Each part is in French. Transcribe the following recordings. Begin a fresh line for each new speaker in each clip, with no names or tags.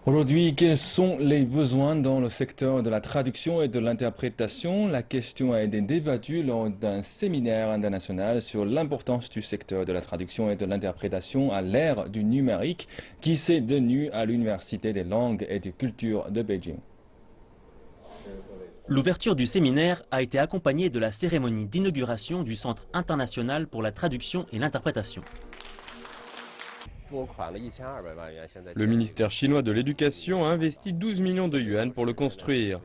Aujourd'hui, quels sont les besoins dans le secteur de la traduction et de l'interprétation? La question a été débattue lors d'un séminaire international sur l'importance du secteur de la traduction et de l'interprétation à l'ère du numérique qui s'est tenu à l'Université des langues et des cultures de Beijing.
L'ouverture du séminaire a été accompagnée de la cérémonie d'inauguration du Centre international pour la traduction et l'interprétation.
Le ministère chinois de l'Éducation a investi 12 millions de yuan pour le construire.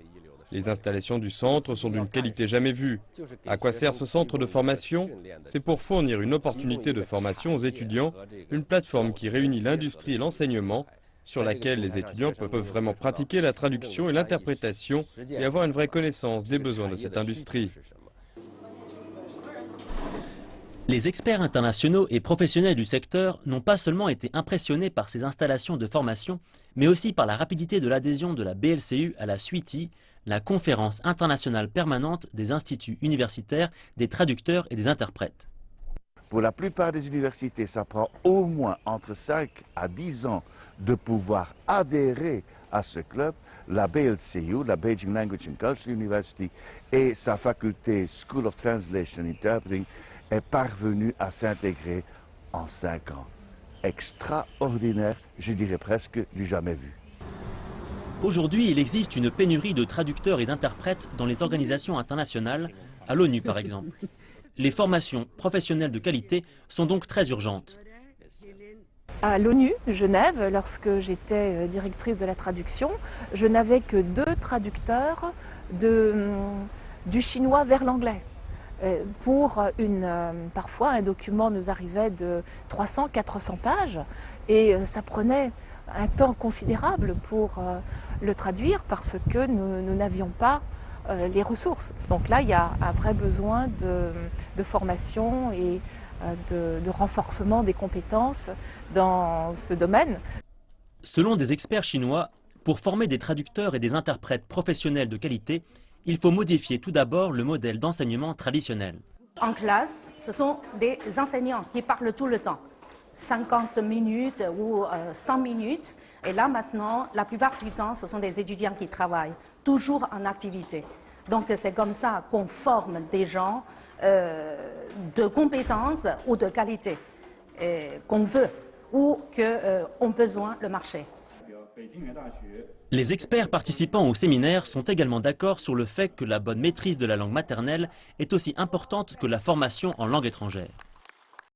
Les installations du centre sont d'une qualité jamais vue. À quoi sert ce centre de formation? C'est pour fournir une opportunité de formation aux étudiants, une plateforme qui réunit l'industrie et l'enseignement, sur laquelle les étudiants peuvent vraiment pratiquer la traduction et l'interprétation et avoir une vraie connaissance des besoins de cette industrie.
Les experts internationaux et professionnels du secteur n'ont pas seulement été impressionnés par ces installations de formation, mais aussi par la rapidité de l'adhésion de la BLCU à la SWITI, la conférence internationale permanente des instituts universitaires, des traducteurs et des interprètes.
Pour la plupart des universités, ça prend au moins entre 5 à 10 ans de pouvoir adhérer à ce club. La BLCU, la Beijing Language and Culture University, et sa faculté School of Translation and Interpreting est parvenue à s'intégrer en 5 ans. Extraordinaire, je dirais presque du jamais vu.
Aujourd'hui, il existe une pénurie de traducteurs et d'interprètes dans les organisations internationales, à l'ONU par exemple. Les formations professionnelles de qualité sont donc très urgentes.
À l'ONU, Genève, lorsque j'étais directrice de la traduction, je n'avais que 2 traducteurs du chinois vers l'anglais. Parfois, un document nous arrivait de 300-400 pages et ça prenait un temps considérable pour le traduire parce que nous n'avions pas les ressources. Donc là, il y a un vrai besoin de formation et de renforcement des compétences dans ce domaine.
Selon des experts chinois, pour former des traducteurs et des interprètes professionnels de qualité, il faut modifier tout d'abord le modèle d'enseignement traditionnel.
En classe, ce sont des enseignants qui parlent tout le temps, 50 minutes ou 100 minutes. Et là maintenant, la plupart du temps, ce sont des étudiants qui travaillent, toujours en activité. Donc c'est comme ça qu'on forme des gens de compétences ou de qualité qu'on veut ou qu'ont besoin le marché.
Les experts participants au séminaire sont également d'accord sur le fait que la bonne maîtrise de la langue maternelle est aussi importante que la formation en langue étrangère.